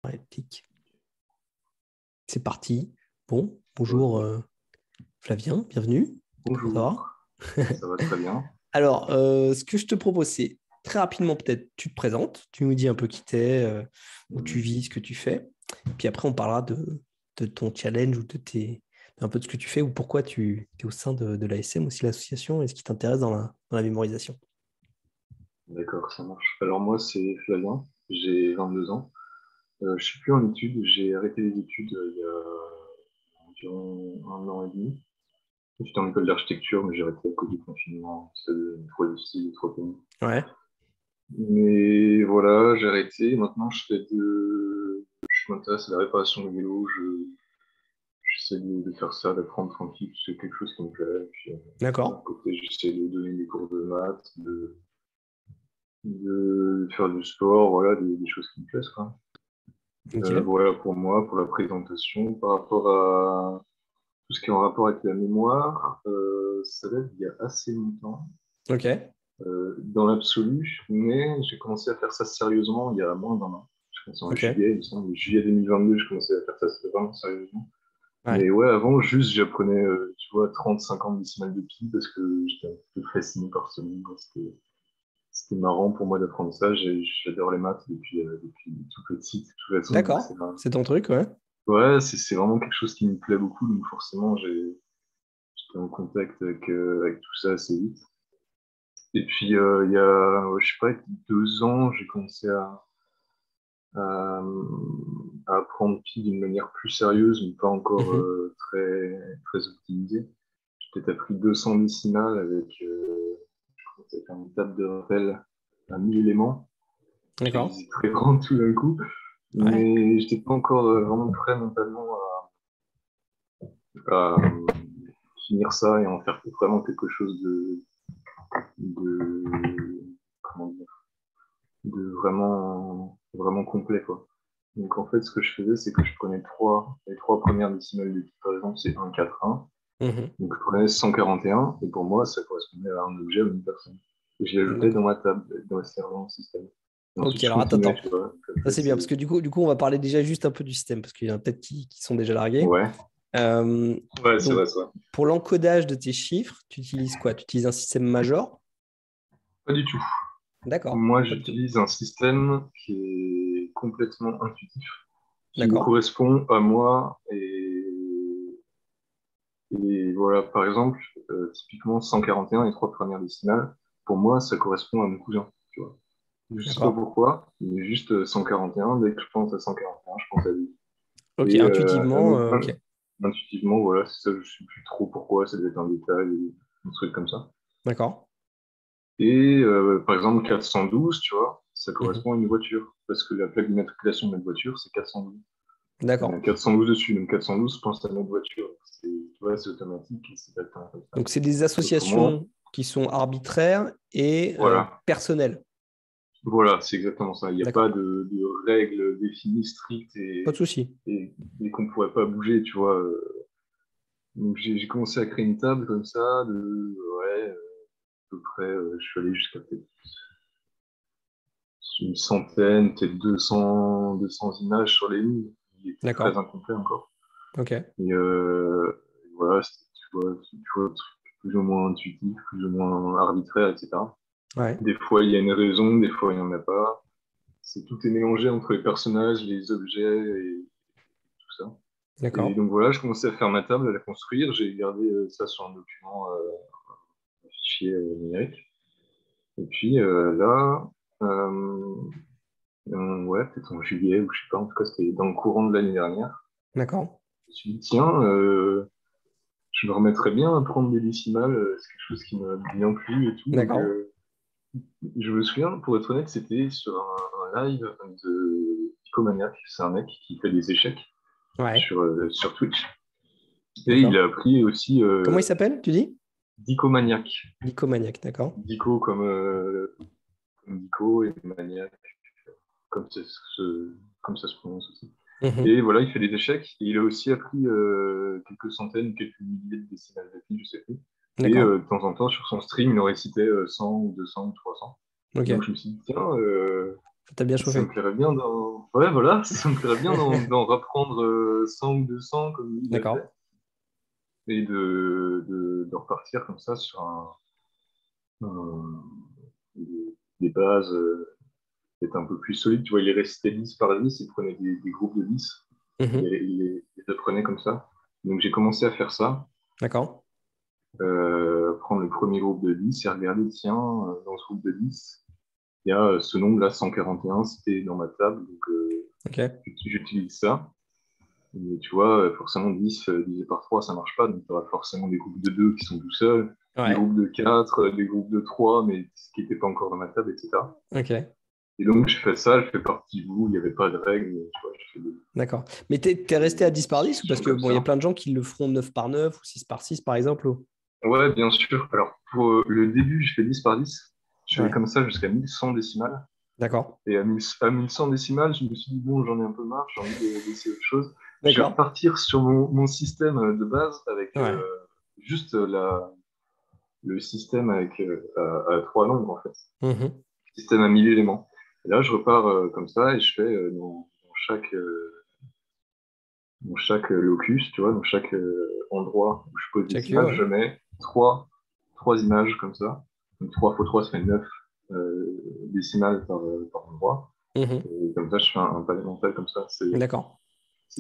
Ouais, tic. C'est parti. Bon, bonjour Flavien, bienvenue. Comment ça va? Bonjour, ça va très bien. Alors, ce que je te propose, c'est très rapidement, peut-être, tu te présentes, tu nous dis un peu qui t'es, où tu vis, ce que tu fais. Puis après, on parlera de ton challenge ou un peu de ce que tu fais ou pourquoi tu es au sein de l'ASM, aussi l'association, et ce qui t'intéresse dans la mémorisation. D'accord, ça marche. Alors moi, c'est Flavien, j'ai 22 ans. Je suis plus en études, j'ai arrêté les études il y a environ 1 an et demi. J'étais en école d'architecture, mais j'ai arrêté à cause du confinement. C'était trop difficile, trop pénible. Ouais, Mais voilà, j'ai arrêté. Maintenant, je m'intéresse à la réparation de vélos. J'essaie de faire ça, d'apprendre tranquille. C'est quelque chose qui me plaît. Et puis, d'un d'accord. côté, j'essaie de donner des cours de maths, de faire du sport, voilà, des choses qui me plaisent, quoi. Ok. Voilà pour moi, pour la présentation. Par rapport à tout ce qui est en rapport avec la mémoire, ça date d'il y a assez longtemps, Ok. dans l'absolu, mais j'ai commencé à faire ça sérieusement il y a moins d'un an. Je commençais en Ok. juillet, il me semble, juillet 2022, je commençais à faire ça vraiment sérieusement. Ouais. Mais ouais, avant, juste, j'apprenais, tu vois, 30, 50 décimales de pi parce que j'étais un peu fasciné par ce nombre. C'était marrant pour moi d'apprendre ça. J'adore les maths depuis tout petit, de toute façon. Donc D'accord. C'est ton truc, ouais. ouais, c'est vraiment quelque chose qui me plaît beaucoup. Donc forcément, j'étais en contact avec tout ça assez vite. Et puis, il y a, je sais pas, 2 ans, j'ai commencé à, à apprendre Pi d'une manière plus sérieuse, mais pas encore Mhm. très optimisée. J'ai peut-être appris 200 décimales avec une table de rappel à 1000 éléments. Je D'accord. disais très grand tout d'un coup. Ouais. Mais j'étais pas encore vraiment prêt mentalement à finir ça et en faire vraiment quelque chose de comment dire, de vraiment complet, quoi. Donc en fait, ce que je faisais, c'est que je prenais les trois premières décimales du type, par exemple, c'est 1, 4, 1. Mhm. Donc je prenais 141, et pour moi, ça correspondait à un objet ou une personne. Et je l'ajoutais dans D'accord. ma table, dans le serveur système. Et ensuite, Ok, je alors attends, continuais, attends. tu vois. Comme Ça, ça, c'est bien, c'est... parce que du coup, on va parler déjà juste un peu du système, parce qu'il y en a peut-être qui sont déjà largués. Ouais, Euh, ouais, c'est donc, vrai, c'est vrai. pour l'encodage de tes chiffres, tu utilises quoi? Tu utilises un système major? Pas du tout. D'accord, Moi, pas du tout. j'utilise un système qui est complètement intuitif, qui me D'accord, correspond à moi. Et voilà, par exemple, typiquement 141, les trois premières décimales, pour moi, ça correspond à mon cousin. Tu vois. Je sais pas d'accord. pourquoi, mais juste 141, dès que je pense à 141, je pense à lui. Ok, Et intuitivement, ok. intuitivement, voilà, c'est ça, je sais plus trop pourquoi, ça doit être un détail, un truc comme ça. D'accord. Et par exemple, 412, tu vois, ça Mhm. correspond à une voiture, parce que la plaque d'immatriculation de notre voiture, c'est 412. Il y en a D'accord. 412 dessus, donc 412, je pense à notre voiture. Tu vois, c'est automatique, et c'est exactement comme ça. Donc, c'est des Autrement, associations qui sont arbitraires et voilà. personnelles. Voilà, c'est exactement ça. Il n'y a pas D'accord. de règles définies strictes Pas de souci. et qu'on ne pourrait pas bouger, tu vois. Donc j'ai commencé à créer une table comme ça, ouais, à peu près, je suis allé jusqu'à peut-être une centaine, peut-être 200 images sur les lignes. Il était très D'accord. incomplet encore. Ok. Et voilà, tu vois, plus ou moins intuitif, plus ou moins arbitraire, etc. Ouais. Des fois, il y a une raison, des fois, il n'y en a pas. Tout est mélangé entre les personnages, les objets et tout ça. Et D'accord. donc voilà, je commençais à faire ma table, à la construire. J'ai gardé ça sur un document, un fichier numérique. Et puis là, euh, ouais, peut-être en juillet ou je sais pas, en tout cas, c'était dans le courant de l'année dernière. D'accord. Je me suis dit, tiens, je me remettrais bien à prendre des décimales, c'est quelque chose qui m'a bien plu et tout. Donc, D'accord. je me souviens, pour être honnête, c'était sur un live de Picomaniac. C'est un mec qui fait des échecs Ouais. sur Twitch. Et il D'accord. a appris aussi Comment il s'appelle, tu dis? Dicomaniac. Nicomaniac, d'accord. Dico comme Dico et Maniac comme comme ça se prononce aussi. Mhm. Et voilà, il fait des échecs. Et il a aussi appris quelques centaines, quelques milliers de décimales de pi, je sais plus. Et D'accord. de temps en temps, sur son stream, il en récitait 100 ou 200 ou 300. Et donc Ok. je me suis dit, tiens, Ça t'a bien Ça me chauffé. plairait bien Ouais, voilà, ça me plairait bien d'en reprendre 100 ou 200, comme lui, il a D'accord. fait, et de repartir comme ça sur un- des bases peut-être un peu plus solides. Tu vois, il est resté 10 par 10, il prenait des groupes de 10, Mhm. il les prenait comme ça. Donc j'ai commencé à faire ça, D'accord. prendre le premier groupe de 10 et regarder, tiens, dans ce groupe de 10, il y a ce nombre-là, 141, c'était dans ma table, donc Ok. j'utilise ça. Et tu vois, forcément, 10 divisé par 3 ça marche pas. Donc, tu auras forcément des groupes de 2 qui sont tout seuls, des Ouais. groupes de 4 des groupes de 3 mais qui n'étaient pas encore dans ma table, etc. Ok. Et donc, je fais ça, je fais par petit bout, il n'y avait pas de règles, mais tu vois, je fais D'accord. Mais t'es resté à 10 par 10 ou parce discussions que comme bon, il y a ça. plein de gens qui le feront 9 par 9 ou 6 par 6 par exemple. Ouais, bien sûr. Alors, pour le début, je fais 10 par 10. Je fais Ouais. comme ça jusqu'à 1100 décimales. D'accord. Et à 1100 décimales, je me suis dit, bon, j'en ai un peu marre, j'ai envie d'essayer autre chose. Je vais D'accord. repartir sur mon système de base avec Ouais. juste le système avec à trois nombres, en fait. Mhm. Système à 1000 éléments. Et là, je repars comme ça et je fais dans chaque locus, tu vois, dans chaque endroit où je pose des Chaque lieu, images, ouais. je mets trois images comme ça. Donc 3 x 3, ça fait 9 décimales par endroit. Mhm. Et comme ça, je fais un palais mental comme ça. D'accord.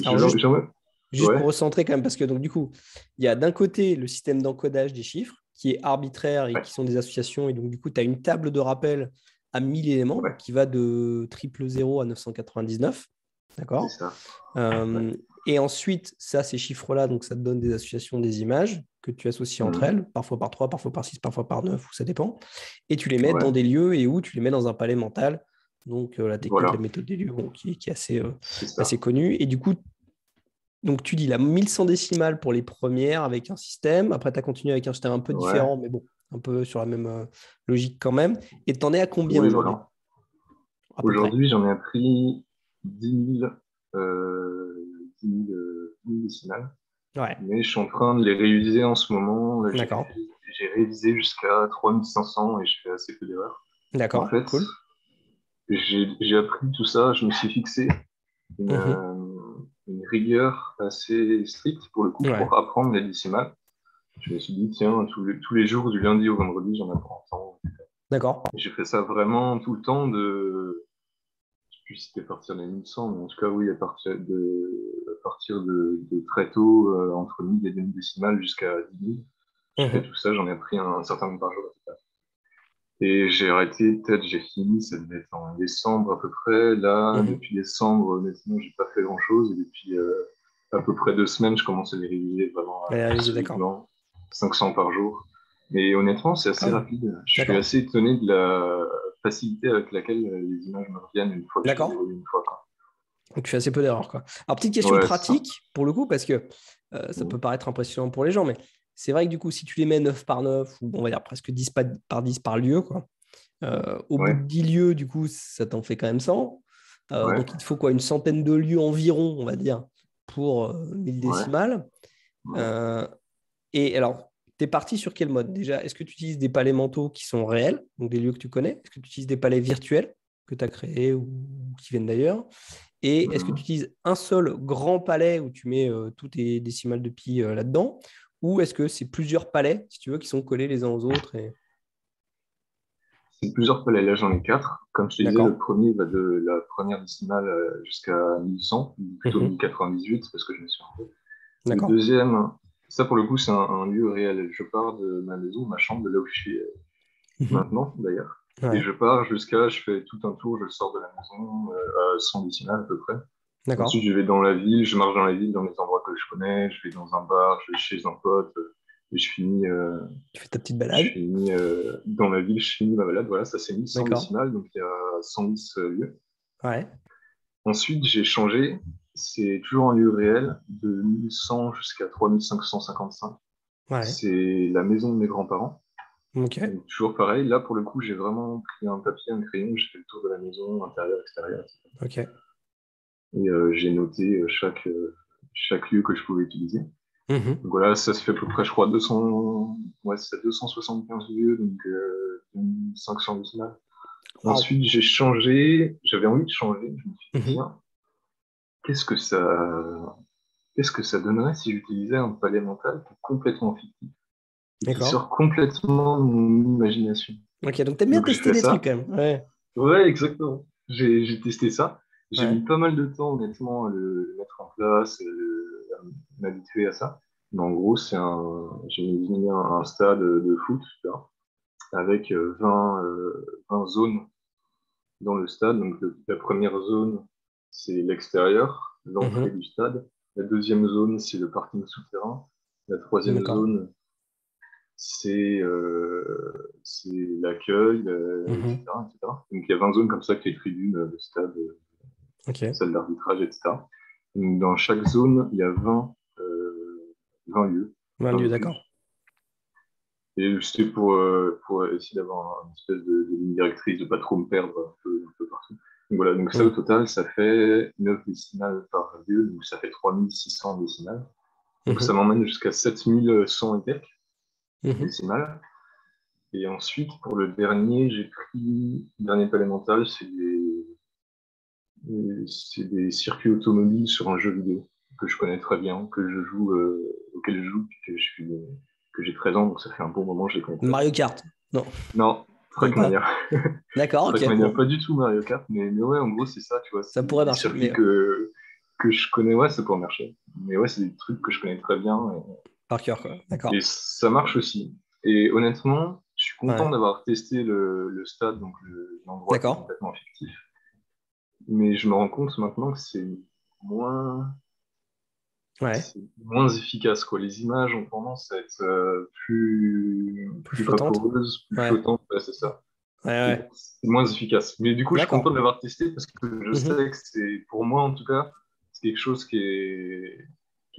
Alors Genre, juste pour ouais, recentrer quand même, parce que donc du coup, il y a d'un côté le système d'encodage des chiffres qui est arbitraire et ouais, qui sont des associations. Et donc du coup, tu as une table de rappel à 1000 éléments donc, ouais, qui va de 000 à 999. c'est D'accord. ça. Ouais. Et ensuite, ça, ces chiffres-là, donc ça te donne des associations des images que tu associes entre Mhm. elles, parfois par 3, parfois par 6, parfois par 9, ou ça dépend. Et tu les mets Ouais, dans des lieux et où tu les mets dans un palais mental. Donc la technique, la voilà, méthode des lieux, bon, qui est c'est ça. assez connue. Et du coup, donc tu dis la 1100 décimales pour les premières avec un système. Après, tu as continué avec un système un peu Ouais, différent, mais bon, un peu sur la même logique quand même. Et tu en es à combien oui, aujourd'hui, voilà. à peu près? Aujourd'hui, j'en ai appris 10 000, 10 000 décimales. Ouais, Mais je suis en train de les réviser en ce moment. Là, d'accord. j'ai révisé jusqu'à 3500 et je fais assez peu d'erreurs. En D'accord, fait, cool. j'ai appris tout ça. Je me suis fixé une, Mhm. une rigueur assez stricte pour le coup Ouais, pour apprendre les décimales. Je me suis dit, tiens, tous les jours, du lundi au vendredi, j'en apprends tant. d'accord. Et j'ai fait ça vraiment tout le temps je sais plus si c'était à partir des 1100, mais en tout cas, oui, à partir de très tôt, entre 1000 et 2000 décimales jusqu'à 10 000. J'ai fait Mhm. tout ça, j'en ai appris un certain nombre par jour. Et j'ai arrêté, peut-être j'ai fini, ça devait être en décembre à peu près. Là, Mhm. depuis décembre, honnêtement, j'ai pas fait grand-chose. Et depuis à peu près 2 semaines, je commence à les réviser vraiment Elle est révisée, d'accord. solidement, 500 par jour. Mais honnêtement, c'est Ah assez oui, rapide. Je suis d'accord. assez étonné de la facilité avec laquelle les images me reviennent une fois que je les ai D'accord. revues une fois, quoi. Donc tu fais assez peu d'erreurs, quoi. Alors, petite question Ouais, c'est ça. pratique, pour le coup, parce que ça peut Mhm. paraître impressionnant pour les gens, mais c'est vrai que du coup, si tu les mets 9 par 9 ou on va dire presque 10 par 10 par lieu, quoi, au bout de Ouais, 10 lieux, du coup, ça t'en fait quand même 100. ouais, Donc, il te faut quoi? Une centaine de lieux environ, on va dire, pour 1000 ouais, décimales. ouais. Euh, et alors, tu es parti sur quel mode déjà? Est-ce que tu utilises des palais mentaux qui sont réels, donc des lieux que tu connais? Est-ce que tu utilises des palais virtuels que tu as créés ou qui viennent d'ailleurs? Et est-ce que tu Mhm. utilises un seul grand palais où tu mets tous tes décimales de pi là-dedans? Ou est-ce que c'est plusieurs palais, si tu veux, qui sont collés les uns aux autres C'est plusieurs palais. Là, j'en ai quatre. Comme je te disais, le D'accord. premier va de la première décimale jusqu'à 1100, ou plutôt Mhm. 1098, parce que je me suis trompé. Le D'accord. deuxième, ça pour le coup, c'est un lieu réel. Je pars de ma maison, ma chambre, de là où je suis Mhm. maintenant, d'ailleurs. Et Ouais. je pars je fais tout un tour, je sors de la maison à 100 décimales à peu près. Ensuite, D'accord. je vais dans la ville, je marche dans la ville, dans les endroits que je connais, je vais dans un bar, je vais chez un pote, et Tu fais ta petite je balade. finis dans la ville, je finis ma balade. Voilà, ça c'est 1100 D'accord. décimales, donc il y a 110 lieux. Ouais. Ensuite, j'ai changé, c'est toujours un lieu réel, de 1100 jusqu'à 3555. Ouais. C'est la maison de mes grands-parents. Ok. Donc, toujours pareil, là pour le coup, j'ai vraiment pris un papier, un crayon, j'ai fait le tour de la maison, intérieur, extérieur, etc. Ok. Et j'ai noté chaque lieu que je pouvais utiliser. Mhm. Donc voilà, ça se fait à peu près, je crois, 200, ouais, c'est 275 lieux, donc 500 décimales. Waouh. Ensuite, j'ai changé, j'avais envie de changer. Je me suis dit, Mhm. tiens, qu'est-ce que ça, qu'est-ce que ça donnerait si j'utilisais un palais mental qui est complètement fictif et qui D'accord. sort complètement de mon imagination. Ok, donc t'aimes bien Donc, j'ai tester fait des trucs ça. quand même. Ouais. Ouais, exactement. J'ai testé ça. J'ai Ouais. mis pas mal de temps, honnêtement, à le mettre en place, à m'habituer à ça. Mais en gros, j'ai imaginé un stade de foot, là, avec 20 zones dans le stade. Donc, la première zone, c'est l'extérieur, l'entrée Mhm. du stade. La deuxième zone, c'est le parking souterrain. La troisième D'accord. zone, c'est l'accueil, Mhm. etc., etc. Donc, il y a 20 zones comme ça, avec les tribunes, le stade, Ok. salle d'arbitrage, etc. Donc, dans chaque zone, il y a 20 lieux, 20 20 lieux, zones. d'accord. Et c'était pour essayer d'avoir une espèce de ligne directrice, de pas trop me perdre un peu partout. Donc voilà, donc ça au Mhm. total, ça fait 9 décimales par lieu, donc ça fait 3600 décimales. Donc ça Mhm. m'emmène jusqu'à 7100 et quelques Mhm. décimales. Et ensuite, pour le dernier, j'ai pris, le dernier palais mental, c'est des circuits automobiles sur un jeu vidéo que je connais très bien, auquel je joue depuis que j'ai 13 ans, donc ça fait un bon moment que je les connais très bien. Mario Kart. Non, Non, même pas. Trackmania. D'accord, ok. Trackmania, Bon, pas du tout Mario Kart, mais ouais, en gros, c'est ça, tu vois, ça c'est pourrait des marcher. circuits Mais que je connais, ouais, c'est pour marcher. Mais ouais, c'est des trucs que je connais très bien par cœur, quoi. et D'accord. ça marche aussi. Et honnêtement, je suis content Ouais. d'avoir testé le stade, donc l'endroit qui est D'accord. complètement fictif. Mais je me rends compte maintenant que moins, Ouais. c'est moins efficace, quoi. Les images ont tendance à être Plus plus flottante. vaporeuses, plus Ouais. flottantes, ouais, c'est ça. Ouais, Et ouais. donc, c'est moins efficace. Mais du coup, je suis content de D'accord. l'avoir testé parce que je Mhm. sais que pour moi en tout cas, c'est quelque chose qui est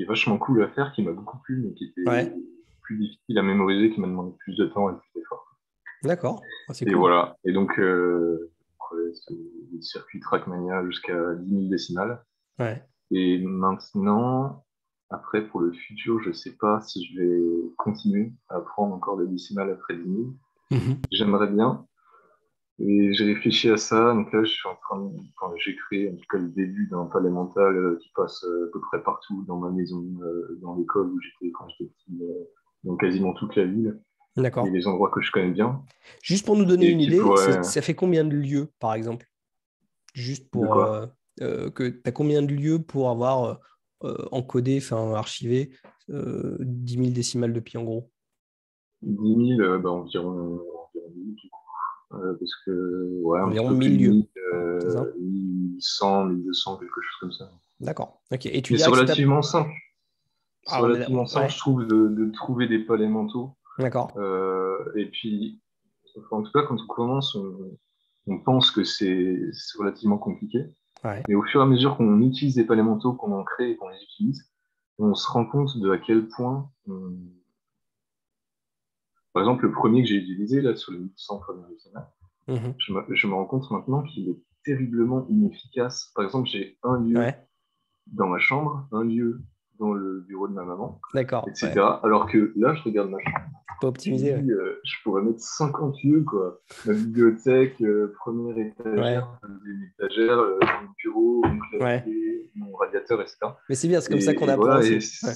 vachement cool à faire, qui m'a beaucoup plu, mais qui était Ouais. plus difficile à mémoriser, qui m'a demandé plus de temps et plus d'efforts. D'accord. Ah, c'est Et cool. voilà. Et donc, ouais, c'est le circuit Trackmania jusqu'à 10 000 décimales. Ouais. Et maintenant, après, pour le futur, je sais pas si je vais continuer à apprendre encore des décimales après 10 000. Mhm. J'aimerais bien. Et j'ai réfléchi à ça. Donc là, je suis en train enfin, j'ai créé en tout cas le début d'un palais mental qui passe à peu près partout dans ma maison, dans l'école où j'étais quand j'étais petit, dans quasiment toute la ville et D'accord. les endroits que je connais bien. Juste pour nous donner Et une qui idée, pourraient. ça fait combien de lieux, par exemple? Juste De pour quoi? que tu as combien de lieux pour avoir encodé, enfin archivé 10 000 décimales de pi en gros? 10 000, bah, environ 10 000, du coup. Parce que, ouais, un petit Environ peu plus 1000 de lieux, 1000, c'est ça? 1100, 1200, quelque chose comme ça. D'accord. Ok. Et tu Mais c'est dirais que ça t'a. relativement simple. C'est Ah, on est là. relativement simple, je Ouais. trouve, de trouver des palais mentaux. D'accord. Et puis, enfin, en tout cas, quand on commence, on pense que c'est relativement compliqué. Ouais. Mais au fur et à mesure qu'on utilise des palais mentaux, qu'on en crée et qu'on les utilise, on se rend compte de à quel point, par exemple, le premier que j'ai utilisé, là, sur les 1100 premiers décimales, Mhm. je me rends compte maintenant qu'il est terriblement inefficace. Par exemple, j'ai un lieu Ouais. dans ma chambre, un lieu dans le bureau de ma maman, D'accord. Ouais. etc. Alors que là, je regarde ma chambre. Pas Je me optimisé, ouais. dis, je pourrais mettre 50 lieux, quoi. Ma bibliothèque, première Ouais. étagère, deuxième étagère, mon bureau, mon Ouais. clavier, mon radiateur, etc. Mais c'est bien, c'est comme ça qu'on Et apprend voilà, aussi.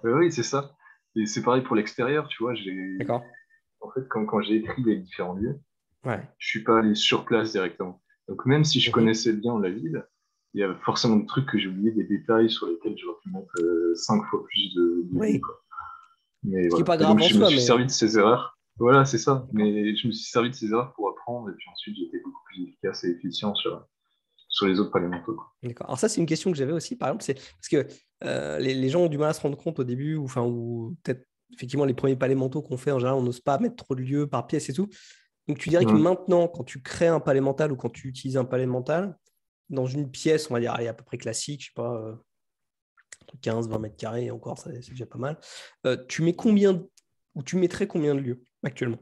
Ouais. oui, c'est ça. Et c'est pareil pour l'extérieur, tu vois. D'accord. En fait, quand j'ai écrit les différents lieux, Ouais. je suis pas allé sur place directement. Donc même si je Mhm. connaissais bien la ville, il y a forcément des trucs que j'ai oublié, des détails sur lesquels j'aurais pu mettre 5 fois plus de lieux, Oui. quoi. Mais Ce qui n'est voilà. pas Et donc, grave en je me soi, suis mais. servi de ces erreurs. Voilà, c'est ça. D'accord. Mais je me suis servi de ces erreurs pour apprendre. Et puis ensuite, j'étais beaucoup plus efficace et efficient sur les autres palémentaux, quoi. D'accord. Alors ça, c'est une question que j'avais aussi, par exemple, c'est parce que les gens ont du mal à se rendre compte au début, ou enfin, ou peut-être effectivement les premiers palais mentaux qu'on fait en général, on n'ose pas mettre trop de lieux par pièce et tout. Donc tu dirais que Mm. maintenant, quand tu crées un palais mental ou quand tu utilises un palais mental, dans une pièce, on va dire, allez, à peu près classique, je sais pas, 15, 20 mètres carrés, et encore, c'est déjà pas mal. Tu mets combien, ou tu mettrais combien de lieux actuellement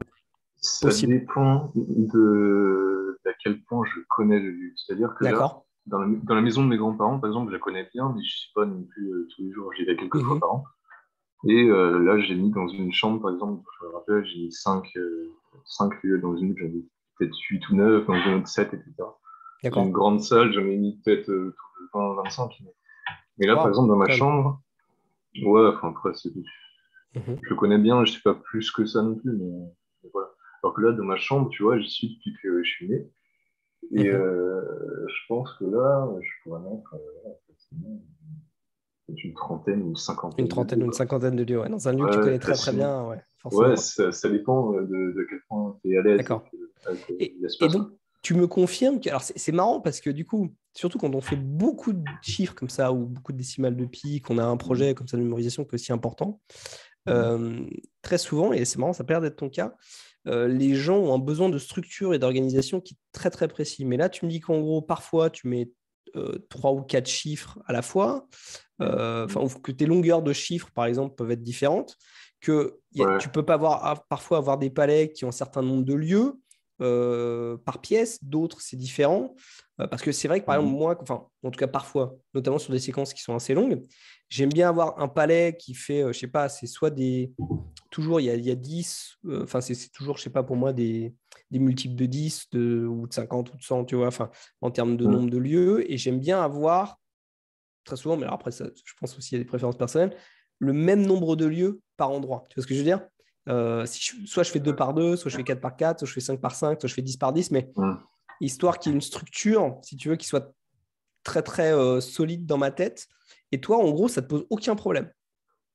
Ça possible? dépend d'à quel point je connais le lieu. C'est-à-dire que là, D'accord. dans la maison de mes grands-parents, par exemple, je la connais bien, mais je ne suis pas non plus tous les jours. J'y vais quelques fois Mhm. par an. Et là, j'ai mis dans une chambre, par exemple, je me rappelle, j'ai mis cinq lieux dans une que j'avais. peut-être 8 ou 9, donc j'en ai 7, etc. Une D'accord. grande salle, j'en ai mis peut-être 20, 25. Mais là, par Waouh, exemple, dans ma quand même. chambre, ouais, enfin, après, Mhm. je le connais bien, je sais pas plus que ça non plus, mais voilà. Alors que là, dans ma chambre, tu vois, j'y suis depuis que je suis né. Et Mhm. je pense que là, je pourrais mettre facilement une trentaine ou une Une cinquantaine de trentaine lieux, ou une quoi. cinquantaine de lieux. Ouais. Dans un lieu que tu Ouais, connais très très facilement. bien, ouais, Ouais, forcément. ça dépend de quel point tu es à l'aise D'accord. avec Et l'espace, quoi. donc, tu me confirmes que. Alors, c'est marrant parce que du coup, surtout quand on fait beaucoup de chiffres comme ça ou beaucoup de décimales de pi, qu'on a un projet comme ça de mémorisation qui est aussi important, Mhm. euh, très souvent, et c'est marrant, ça perd d'être ton cas, les gens ont un besoin de structure et d'organisation qui est très très précis. Mais là, tu me dis qu'en gros, parfois, tu mets trois ou quatre chiffres à la fois, Mhm. ou que tes longueurs de chiffres, par exemple, peuvent être différentes, que Ouais. tu peux pas parfois avoir des palais qui ont un certain nombre de lieux par pièce, d'autres c'est différent. Parce que c'est vrai que par exemple, Mhm. moi, enfin, en tout cas parfois, notamment sur des séquences qui sont assez longues, j'aime bien avoir un palais qui fait, je sais pas, c'est soit des. Toujours, il y a 10, enfin, c'est toujours, je sais pas, pour moi, des multiples de 10 ou de 50 ou de 100, tu vois, enfin, en termes de Mhm. nombre de lieux. Et j'aime bien avoir très souvent, mais alors après, ça, je pense aussi à des préférences personnelles, le même nombre de lieux par endroit. Tu vois ce que je veux dire? Soit je fais 2 par 2, soit je fais 4 par 4, soit je fais 5 par 5, soit je fais 10 par 10, mais Mhm. histoire qu'il y ait une structure, si tu veux, qui soit très, très solide dans ma tête. Et toi, en gros, ça ne te pose aucun problème.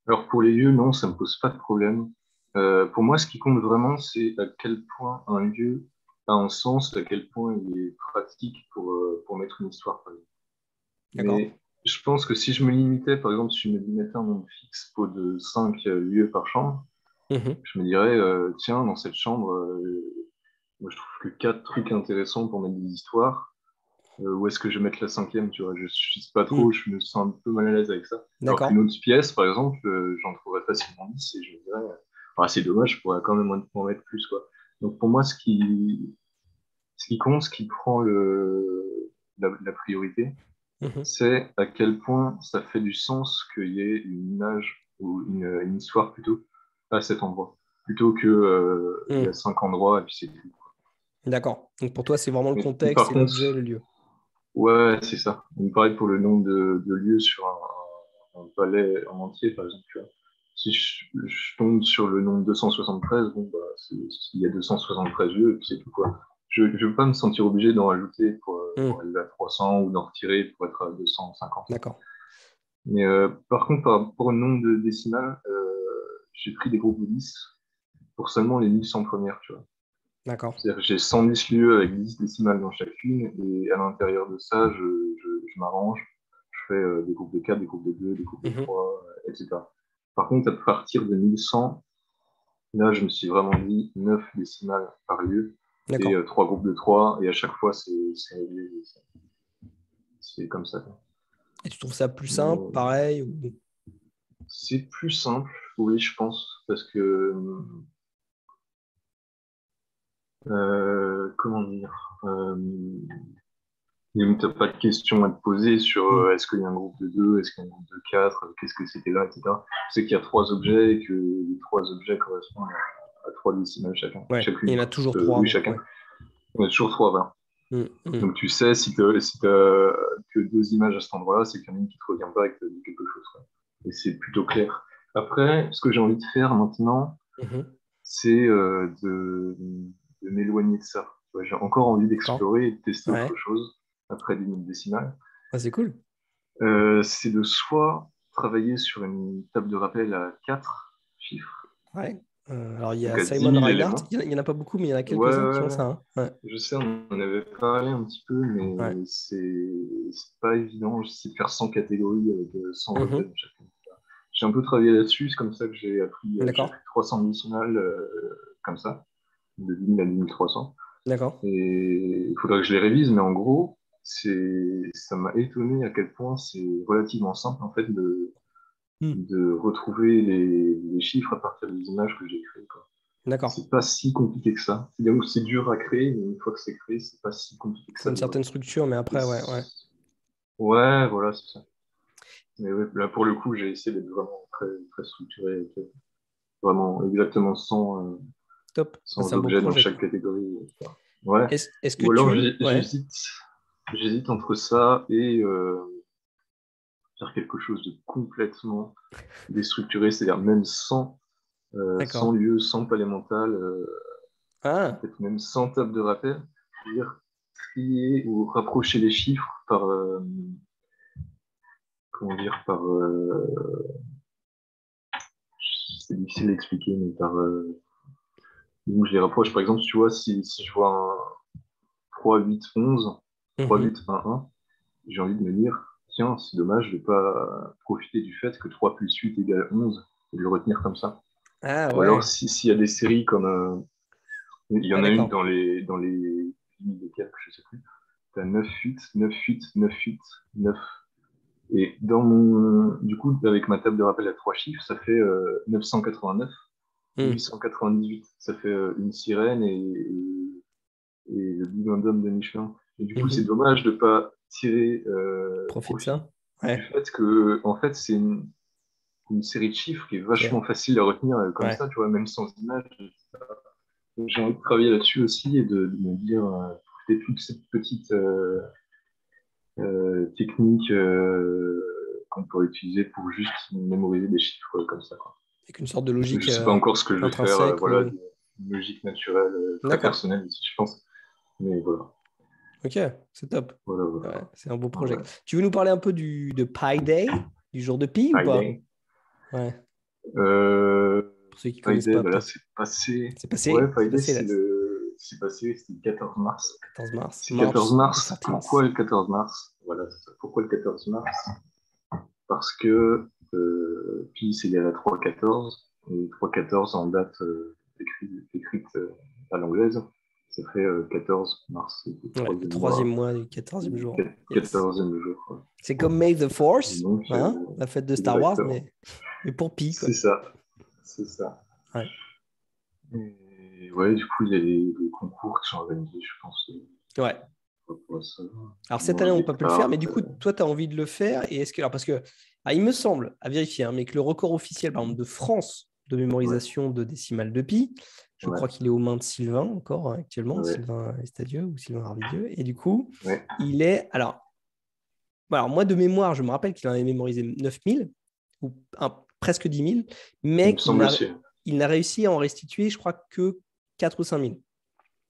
Alors pour les lieux, non, ça me pose pas de problème. Pour moi, ce qui compte vraiment, c'est à quel point un lieu a un sens, à quel point il est pratique pour mettre une histoire, par exemple. D'accord? Mais je pense que si je me limitais, par exemple, si je me limitais un nombre fixe pour de 5 lieux par chambre, Mhm. je me dirais, tiens, dans cette chambre, moi, je trouve que 4 trucs intéressants pour mettre des histoires. Où est-ce que je vais mettre la cinquième, tu vois? Je ne sais pas trop, Mhm. je me sens un peu mal à l'aise avec ça. Alors qu'une D'accord. autre pièce, par exemple, j'en trouverais facilement 10 et je me dirais, ah, c'est dommage, je pourrais quand même en mettre plus, quoi. Donc pour moi, ce qui compte, ce qui prend la priorité, Mhm. c'est à quel point ça fait du sens qu'il y ait une image ou une histoire plutôt à cet endroit, plutôt que il y a Mhm. 5 endroits et puis c'est tout. D'accord. Donc pour toi, c'est vraiment le Mais contexte par et contre, l'objet, le lieu. ouais, c'est ça. Donc, pareil pour le nombre de lieux sur un palais en entier, par exemple. Tu vois. Si je tombe sur le nombre 273, bon, bah, il y a 273 lieux et puis c'est tout, quoi. Je ne veux pas me sentir obligé d'en rajouter pour Mhm. arriver à 300 ou d'en retirer pour être à 250. D'accord. Mais par contre, par rapport au nombre de décimales, j'ai pris des groupes de 10 pour seulement les 1100 premières, tu vois. D'accord. C'est-à-dire que j'ai 110 lieux avec 10 décimales dans chacune, et à l'intérieur de ça, je m'arrange. Je fais des groupes de 4, des groupes de 2, des groupes de Mhm. 3, etc. Par contre, à partir de 1100, là, je me suis vraiment dit 9 décimales par lieu, et D'accord. 3 groupes de 3, et à chaque fois, c'est comme ça. Et tu trouves ça plus simple, Mais pareil ou. c'est plus simple, oui, je pense, parce que, comment dire, et donc, tu n'as pas de questions à te poser sur Hmm. est-ce qu'il y a un groupe de 2, est-ce qu'il y a un groupe de 4, qu'est-ce que c'était là, etc. Tu sais qu'il y a 3 objets et que les 3 objets correspondent à 3 décimales chacun, Ouais. Et il chacune, y en a quoi. toujours trois, Oui, donc chacun. ouais. Il y en a toujours 3 20. Hmm. Hmm. Donc tu sais, si tu que 2 images à cet endroit-là, c'est qu'il y en a une qui te revient pas et que tu as dit quelque chose, quoi. Et c'est plutôt clair. Après, ce que j'ai envie de faire maintenant, Mhm. c'est de m'éloigner de ça. Ouais, j'ai encore envie D'accord. d'explorer et de tester autre Ouais. chose après des décimales. Ah, c'est cool. C'est de soit travailler sur une table de rappel à 4 chiffres, Ouais. Alors, il y donc a à dix Simon mille Reinhardt. éléments. Il y en a pas beaucoup, mais il y en a Ouais, quelques-uns qui ouais, ont ouais. ça, hein. Ouais. Je sais, on en avait parlé un petit peu, Ouais. mais c'est pas évident. J'essaie de faire 100 catégories avec 100 objets Mhm. dans chacune. J'ai un peu travaillé là-dessus, c'est comme ça que j'ai appris D'accord. 300 décimales comme ça, de 10 000 à 10 300. D'accord. Et il faudrait que je les révise, mais en gros, ça m'a étonné à quel point c'est relativement simple en fait Hmm. de retrouver les chiffres à partir des images que j'ai créées, quoi. D'accord. C'est pas si compliqué que ça. C'est-à-dire que c'est dur à créer, mais une fois que c'est créé, c'est pas si compliqué que Faut ça une de le certaine retrouver. structure, mais Et après, ouais, ouais. ouais, voilà, c'est ça. Mais ouais, là, pour le coup, j'ai essayé d'être vraiment très, très structuré, avec vraiment exactement Top. Bah, 100 c'est un beau objets dans projet, chaque quoi. catégorie, etc. Ouais. Est-ce que Ou alors Ouais, j'hésite entre ça et faire quelque chose de complètement déstructuré, c'est-à-dire même sans d'accord. lieu, sans palais mental, Ah, peut-être même sans table de rappel, c'est-à-dire trier ou rapprocher les chiffres par, comment dire, par, c'est difficile à expliquer, mais par, donc je les rapproche, par exemple, tu vois, si je vois un 3, 8, 11, 3, mhm. 8, 1, 1, j'ai envie de me dire, tiens, c'est dommage de ne pas profiter du fait que 3 plus 8 égale 11 et de le retenir comme ça. Ah Ou alors, ouais, s'il y a des séries comme, il y ah en a une d'accord. dans les lignes de calque, je sais plus, t'as 9, 8, 9, 8, 9, 8, 9. Et du coup, avec ma table de rappel à trois chiffres, ça fait 989, Hmm. 898. Ça fait une sirène et le bibendum de Michelin. Et du coup, c'est Mhm. dommage de ne pas tirer Profite de profit ça. du Ouais, fait que, en fait, c'est une série de chiffres qui est ok. vachement facile à retenir comme Ouais. ça, tu vois, même sans image. Donc, j'ai envie de travailler là-dessus aussi et de me dire, profiter toute cette petite technique qu'on pourrait utiliser pour juste mémoriser des chiffres comme ça, quoi. Avec une sorte de Je logique sais pas encore ce que je vais faire, intrinsèque voilà, ou... une logique naturelle, très D'accord. personnelle aussi, je pense. Mais voilà, Ok, c'est top. voilà, Ouais, voilà. c'est un beau projet. Ouais. Tu veux nous parler un peu de Pi Day, du jour de Pi ou pas? Friday. Ouais, Euh, pour ceux qui connaissent Friday, pas bah là, peut-être. c'est passé. Ouais, C'est Friday, passé là, c'est passé, c'était le 14 mars. 14 mars. C'est 14 March the mars. 14th. Pourquoi le 14 mars? Voilà, c'est ça. Pourquoi le 14 mars? Parce que Pi, c'est égal à 3,14. Et 3,14 en date écrite à l'anglaise, ça fait 14 mars, c'est le Ouais, le troisième troisième mois, mois du 14e le jour. Yes. 14e jour, quoi. C'est comme May the Et Fourth, donc, hein, la fête de Star Wars, exactement. mais pour Pi, quoi. C'est ça, c'est ça. Ouais. Et ouais, du coup, il y a des concours qui sont organisés, je pense, Ouais. pour ça. Alors On cette année, mange on ne des peut pas le faire, mais tartes. du coup, toi, tu as envie de le faire. Et est-ce que, alors, parce que, il me semble, à vérifier, hein, mais que le record officiel, par exemple, de France de Ouais, mémorisation de décimales de pi, je ouais, crois qu'il est aux mains de Sylvain encore actuellement, ouais, Sylvain Estadieux ou Sylvain Arvidieux. Et du coup, ouais. il est. Alors moi, de mémoire, je me rappelle qu'il en avait mémorisé 9000 ou presque 10 000, Il mais me semble aussi. il n'a réussi à en restituer, je crois, que 4 ou 5 000.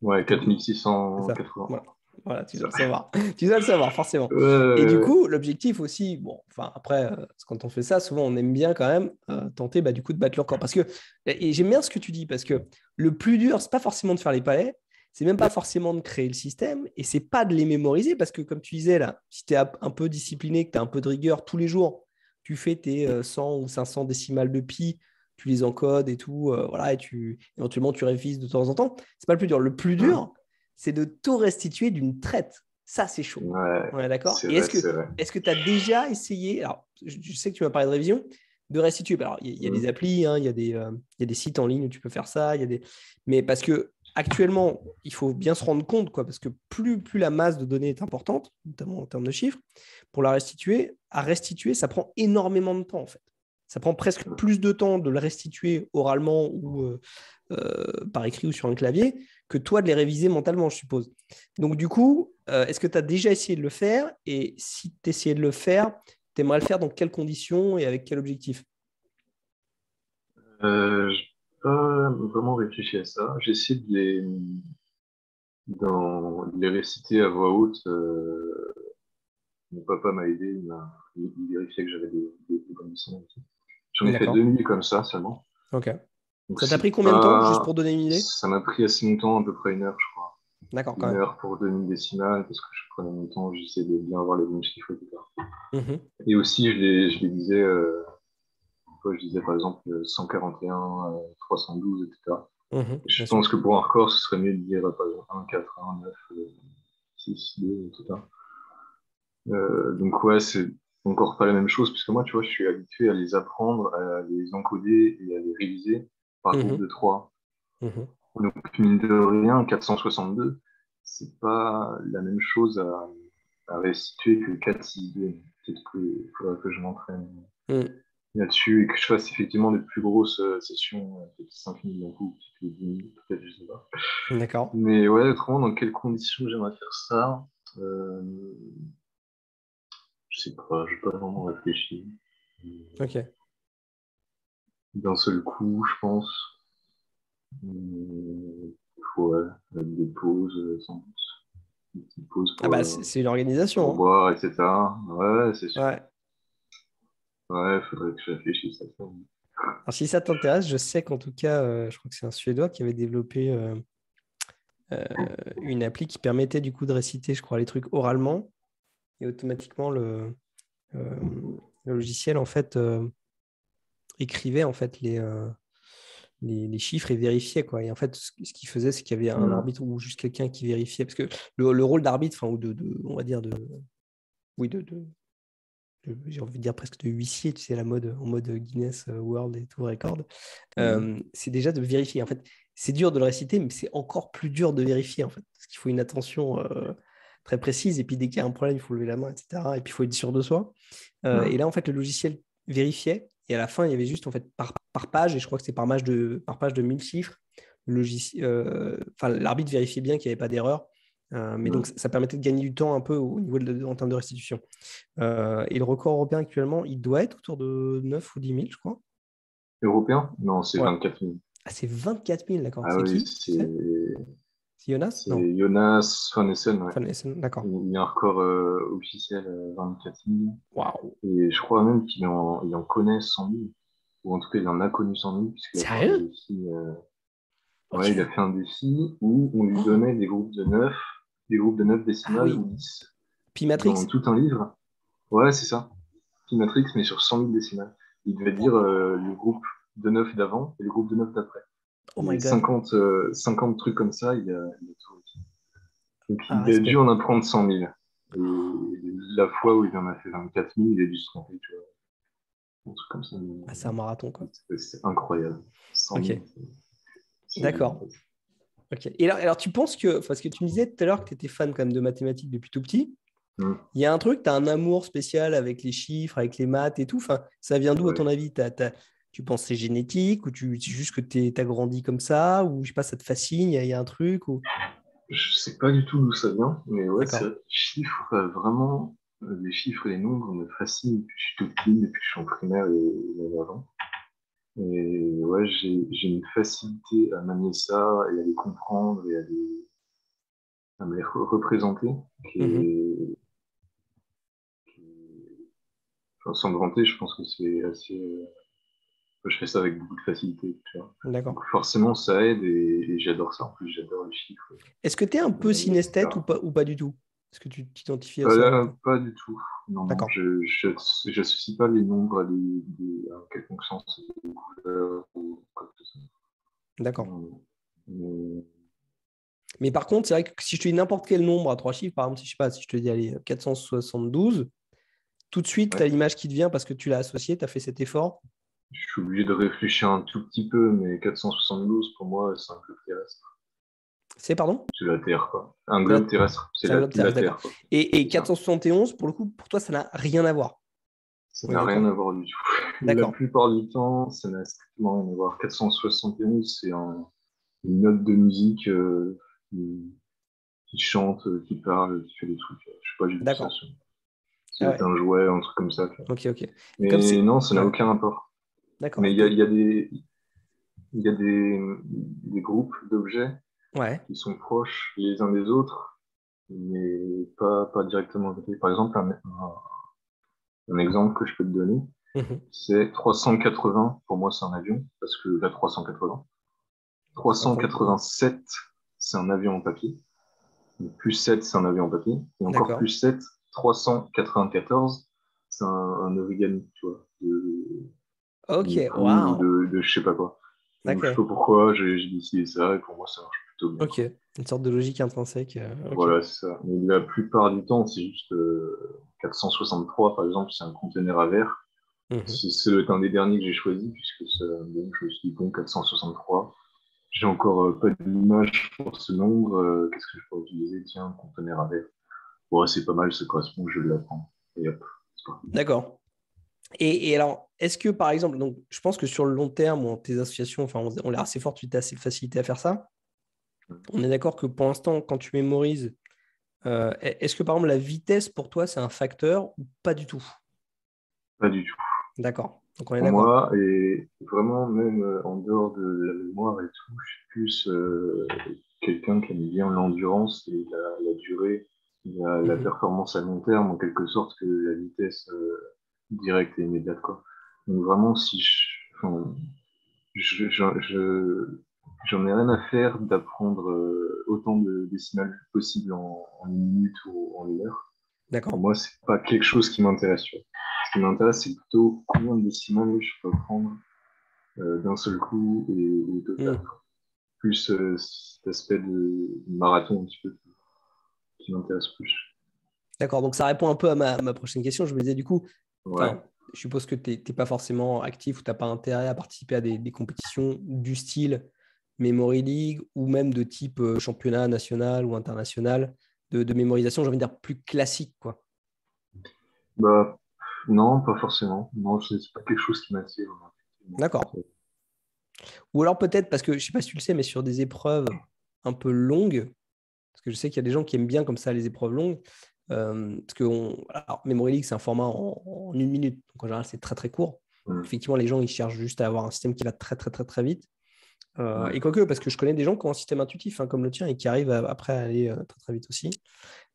Ouais, C'est ça. 4680. Voilà. Voilà, tu dois Ça. le savoir. Tu dois le savoir, forcément. Et du Ouais, coup, l'objectif aussi, bon, enfin, après, quand on fait ça, souvent, on aime bien quand même tenter bah, du coup de battre le record. Parce que, et j'aime bien ce que tu dis, parce que le plus dur, c'est pas forcément de faire les palais, c'est même pas forcément de créer le système, et c'est pas de les mémoriser, parce que comme tu disais là, si tu es un peu discipliné, que tu as un peu de rigueur tous les jours, tu fais tes 100 ou 500 décimales de pi, tu les encodes et tout, voilà, et éventuellement tu révises de temps en temps. C'est pas le plus dur. Le plus hum, dur, c'est de tout restituer d'une traite. Ça, c'est chaud. ouais, On est d'accord? c'est Et vrai, c'est vrai. est-ce que tu as déjà essayé, alors je sais que tu vas parler de révision, de restituer. Alors, il y a des Hum, applis, hein, il y a des sites en ligne où tu peux faire ça, mais parce que actuellement, il faut bien se rendre compte, quoi, parce que plus la masse de données est importante, notamment en termes de chiffres, pour la restituer, à restituer, ça prend énormément de temps, en fait. Ça prend presque plus de temps de le restituer oralement ou par écrit ou sur un clavier que toi de les réviser mentalement, je suppose. Donc, du coup, est-ce que tu as déjà essayé de le faire? Et si tu essayais de le faire, tu aimerais le faire dans quelles conditions et avec quel objectif? j'ai pas vraiment réfléchi à ça. J'ai essayé de les réciter à voix haute. Mon papa m'a aidé, il vérifiait que j'avais des bonnes leçons. J'en ai fait D'accord. 2000 comme ça seulement. Ok. Donc Ça t'a pris c'est combien de temps, juste pour pas. donner une idée? Ça m'a pris assez longtemps, à peu près une heure, je crois. D'accord, quand Une même. heure pour 2000 décimales, parce que je prenais mon temps, j'essayais de bien avoir les bons chiffres, etc. Mhm. Et aussi, je les disais, je disais par exemple 141, 312, etc. Mhm, Je bien sûr. pense que pour un record, ce serait mieux de dire par exemple 1, 4, 1, 9, 6, 2, etc. Donc ouais, c'est encore pas la même chose, puisque moi, tu vois, je suis habitué à les apprendre, à les encoder et à les réviser par groupe Mhm, de 3. mhm. Donc, mine de rien, 462, c'est pas la même chose à restituer que 4, 6, 2. Peut-être qu'il faudrait que je m'entraîne. Mhm. là-dessus et que je fasse effectivement des plus grosses sessions, peut-être 5 000 d'un coup, peut-être 10 000, peut-être, je sais pas. D'accord. Mais ouais, autrement, dans quelles conditions j'aimerais faire ça? Euh, je sais pas, j'ai pas vraiment réfléchi. Ok. D'un seul coup, je pense. Ouais, avec des pauses, sans doute. Des petites pauses Ah bah, c'est une organisation, pour hein. boire, etc. Ouais, c'est sûr. Ouais. Ouais, faudrait que je réfléchisse à ça. Alors, si ça t'intéresse, je sais qu'en tout cas, je crois que c'est un Suédois qui avait développé euh, une appli qui permettait du coup de réciter, je crois, les trucs oralement et automatiquement euh, le logiciel en fait écrivait en fait les chiffres et vérifiait quoi. Et en fait, ce qu'il faisait, c'est qu'il y avait un Mhm. arbitre ou juste quelqu'un qui vérifiait parce que le rôle d'arbitre, enfin ou on va dire oui j'ai envie de dire presque de huissier, tu sais, la mode, en mode Guinness World et tout record, Mhm. c'est déjà de vérifier. En fait, c'est dur de le réciter, mais c'est encore plus dur de vérifier, en fait, parce qu'il faut une attention très précise, et puis dès qu'il y a un problème, il faut lever la main, etc. Et puis il faut être sûr de soi. Et Mhm. là, en fait, le logiciel vérifiait, et à la fin, il y avait juste, en fait, par page, et je crois que c'est par page de 1000 chiffres, enfin, l'arbitre vérifiait bien qu'il n'y avait pas d'erreur. Mais donc, Mhm. ça permettait de gagner du temps un peu au niveau en termes de restitution. Et le record européen actuellement, il doit être autour de 9 ou 10 000, je crois. Européen? Non, c'est Ouais. 24 000. Ah, c'est 24 000, d'accord. Ah C'est oui, qui, tu sais? C'est Jonas? Non. c'est Jonas Van Essen, ouais. Van Essen, d'accord. Il y a un record officiel 24 000. Waouh. Et je crois même il en connaît 100 000. Ou en tout cas, il en a connu 100 000, puisqu'il a fait un Sérieux? défi. Ok. Ouais, il a fait un défi où on lui Oh. donnait des groupes de 9 Ah décimales oui. ou 10 Puis dans Matrix? tout un livre. Ouais, c'est ça. Matrix, mais sur 100 000 décimales. Il devait dire Wow. le groupe de 9 d'avant et le groupe de 9 d'après. Oh my Et God. 50 trucs comme ça, il a tout réussi. Donc Ah, il a dû respect. en apprendre 100 000. Et la fois où il en a fait 24 000, il a dû se tromper, tu vois. Un truc comme ça. Ah, c'est un marathon, quoi. C'est incroyable. 100 000, Ok. c'est D'accord. gigantesque. Ok. Et alors, tu penses que, parce que tu me disais tout à l'heure que tu étais fan quand même de mathématiques depuis tout petit, Hmm. il y a un truc, tu as un amour spécial avec les chiffres, avec les maths et tout. Enfin, ça vient d'où, à ton Ouais. avis? Tu penses que c'est génétique ou c'est juste que tu as grandi comme ça ou je sais pas, ça te fascine, il y a un truc ou... Je sais pas du tout d'où ça vient, mais ouais, c'est D'accord. vrai que les chiffres, vraiment, les chiffres et les nombres me fascinent depuis que je suis tout petit, depuis que je suis en primaire et même avant. Et ouais, j'ai une facilité à manier ça et à les comprendre et à me les représenter. Mhm. Enfin, sans me vanter, je pense que c'est assez. Je fais ça avec beaucoup de facilité, tu vois. Donc D'accord. forcément, ça aide et j'adore ça. En plus, j'adore les chiffres, Est-ce que tu es un les peu manier, synesthète etc. ou pas du tout? Est-ce que tu t'identifies à ça un peu? Pas du tout. Non, non, D'accord. j'associe pas les nombres à quelconque sens de couleur ou quoi que ce soit. D'accord. Non, non. Mais, Mais par contre, c'est vrai que si je te dis n'importe quel nombre à trois chiffres, par exemple, si je sais pas, si je te dis allez, 472, tout de suite, tu as ouais, l'image qui te vient parce que tu l'as associé, tu as fait cet effort. je suis obligé de réfléchir un tout petit peu, mais 472, pour moi, c'est un globe terrestre. C'est, pardon? C'est la Terre, quoi. Un C'est globe terrestre, c'est c'est un globe la terrestre, d'accord. Terre, quoi. Et C'est ça. 471, pour le coup, pour toi, ça n'a rien à voir. Ça On est n'a rien à d'accord? voir du tout. La D'accord. plupart du temps, ça n'a strictement rien à voir. 471, c'est une note de musique qui chante, qui parle, qui fait des trucs. Je sais pas du tout ça. D'accord. Ça Ah doit être ouais. un jouet, un truc comme ça. Tu vois. Ok, ok. Et comme Mais c'est. non, ça n'a Ouais. aucun rapport. D'accord. Mais il y a des groupes d'objets Ouais. qui sont proches les uns des autres, mais pas directement reliés. Par exemple, un exemple que je peux te donner, Mhm. c'est 380. Pour moi, c'est un avion, parce que la 380. D'accord. Ouais. 387, c'est un avion en papier. Donc, plus 7, c'est un avion en papier. Et encore plus D'accord. 7, 394, c'est un origami, tu vois, Ok. de poule ou Waouh. de je sais pas quoi. Donc, je sais Ok. pas pourquoi, j'ai décidé ça, et pour moi, ça marche plutôt bien, Ok. quoi. Une sorte de logique intrinsèque. Ok. Voilà, c'est ça. Mais la plupart du temps, c'est juste 463, par exemple, c'est un conteneur à verre. Mhm. C'est un des derniers que j'ai choisi, puisque bon, je me suis dit, bon, 463. J'ai encore pas d'image pour ce nombre. Qu'est-ce que je pourrais utiliser? Tiens, un conteneur à verre. Ouais, c'est pas mal, ça correspond, je l'apprends. Et hop, c'est parti. D'accord. Et alors, est-ce que par exemple, donc, je pense que sur le long terme, tes associations, enfin, on l'air assez fort, tu as assez de facilité à faire ça. On est d'accord que pour l'instant, quand tu mémorises, est-ce que par exemple la vitesse pour toi, c'est un facteur ou pas du tout? Pas du tout. D'accord. Donc on est Pour d'accord. moi, et vraiment, même en dehors de la mémoire et tout, je suis plus quelqu'un qui aime bien l'endurance et la durée, la Mhm. performance à long terme, en quelque sorte, que la vitesse directe et immédiate, quoi. Donc vraiment, si enfin, je, je- je- j'en ai rien à faire d'apprendre autant de décimales possible en une minute ou en une heure. Pour D'accord. moi, c'est pas quelque chose qui m'intéresse, tu vois. Ce qui m'intéresse, c'est plutôt combien de décimales je peux prendre d'un seul coup et au total. Mhm. Plus cet aspect de marathon un petit peu qui m'intéresse plus. D'accord. Donc ça répond un peu à ma prochaine question. Je me disais du coup, Ouais. enfin, je suppose que tu n'es pas forcément actif ou tu n'as pas intérêt à participer à des compétitions du style Memory League ou même de type championnat national ou international de mémorisation, j'ai envie de dire plus classique, quoi. Bah, non, pas forcément. Non, c'est pas quelque chose qui m'attire, effectivement. D'accord. Ou alors peut-être, parce que je ne sais pas si tu le sais, mais sur des épreuves un peu longues, parce que je sais qu'il y a des gens qui aiment bien comme ça les épreuves longues, parce que alors, Memory League, c'est un format en une minute, donc en général, c'est très très court. Donc, Mm. effectivement, les gens, ils cherchent juste à avoir un système qui va très très très très vite. Ouais. Et quoique, parce que je connais des gens qui ont un système intuitif hein, comme le tien et qui arrivent après à aller très très vite aussi.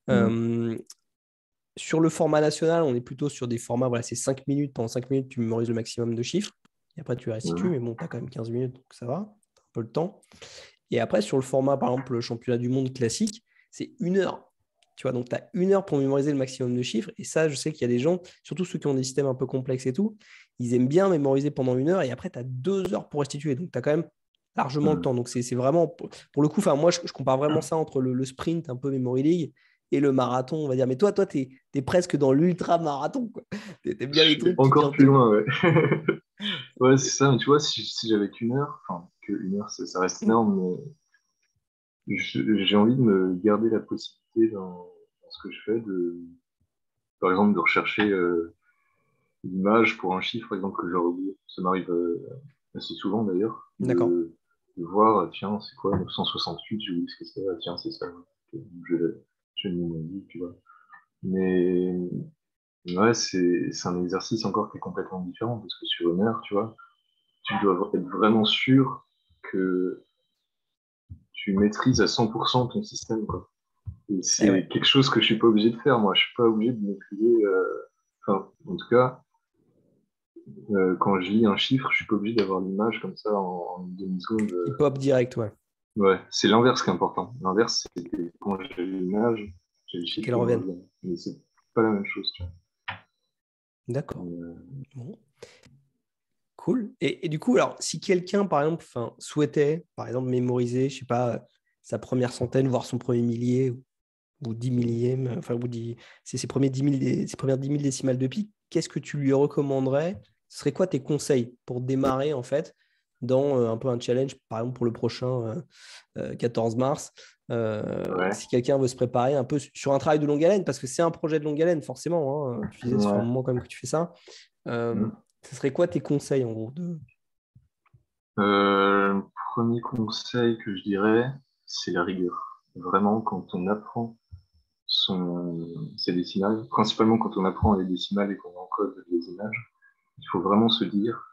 Mm. Euh, Sur le format national, on est plutôt sur des formats, voilà, c'est 5 minutes. Pendant 5 minutes, tu mémorises le maximum de chiffres. Et après, tu restitues, mais Mm. bon, tu as quand même 15 minutes, donc ça va, t'as un peu le temps. Et après, sur le format, par exemple, le championnat du monde classique, c'est 1 heure. Tu vois, donc tu as 1 heure pour mémoriser le maximum de chiffres. Et ça, je sais qu'il y a des gens, surtout ceux qui ont des systèmes un peu complexes et tout, ils aiment bien mémoriser pendant 1 heure et après, tu as 2 heures pour restituer. Donc, tu as quand même largement le Mm. temps. Donc, c'est vraiment, pour le coup, moi, je compare vraiment ça entre le sprint, un peu Memory League, et le marathon, on va dire. Mais toi, tu es presque dans l'ultra-marathon. Tu aimes Je bien les suis trucs qui encore durent plus deux. loin, ouais. Ouais, c'est ça, mais tu vois, si j'avais qu'une heure, enfin, que une heure, ça reste énorme, mais j'ai envie de me garder la possibilité dans ce que je fais, par exemple, de rechercher une image pour un chiffre, par exemple, que j'aurais oublié. Ça m'arrive assez souvent d'ailleurs, D'accord. de voir, tiens, c'est quoi, 968, j'ai oublié ce que c'est, tiens, c'est ça. Ok, je me dis, tu vois. Mais ouais, c'est un exercice encore qui est complètement différent, parce que sur une heure, tu vois, tu dois être vraiment sûr que tu maîtrises à 100% ton système, quoi. Et Eh c'est ouais. quelque chose que je suis pas obligé de faire, moi. Je suis pas obligé de maîtriser, enfin, en tout cas, quand je lis un chiffre, je suis pas obligé d'avoir l'image comme ça en une demi-seconde. Qui pop direct, ouais. Ouais, c'est l'inverse qui est important. L'inverse, c'est que quand j'ai l'image, j'ai le C'est chiffre qu'elle qui me revienne. revient. Mais c'est pas la même chose, tu vois. D'accord. Mais, Bon. Cool. Et du coup, alors, si quelqu'un, par exemple, enfin, souhaitait, par exemple, mémoriser, je sais pas, sa première centaine, voire son premier millier ou 10 millième, enfin, c'est ses premiers 10 000 ses premières 10 000 décimales de pi, qu'est-ce que tu lui recommanderais? Ce serait quoi tes conseils pour démarrer, en fait, dans un peu un challenge, par exemple, pour le prochain 14 mars, ouais, si quelqu'un veut se préparer un peu sur un travail de longue haleine, parce que c'est un projet de longue haleine, forcément, hein, tu disais, ça fait un ouais. moment quand même que tu fais ça. Euh, Mm. Ce serait quoi tes conseils, en gros Le premier conseil que je dirais, c'est la rigueur. Vraiment, quand on apprend ses décimales, principalement quand on apprend les décimales et qu'on encode les images, il faut vraiment se dire,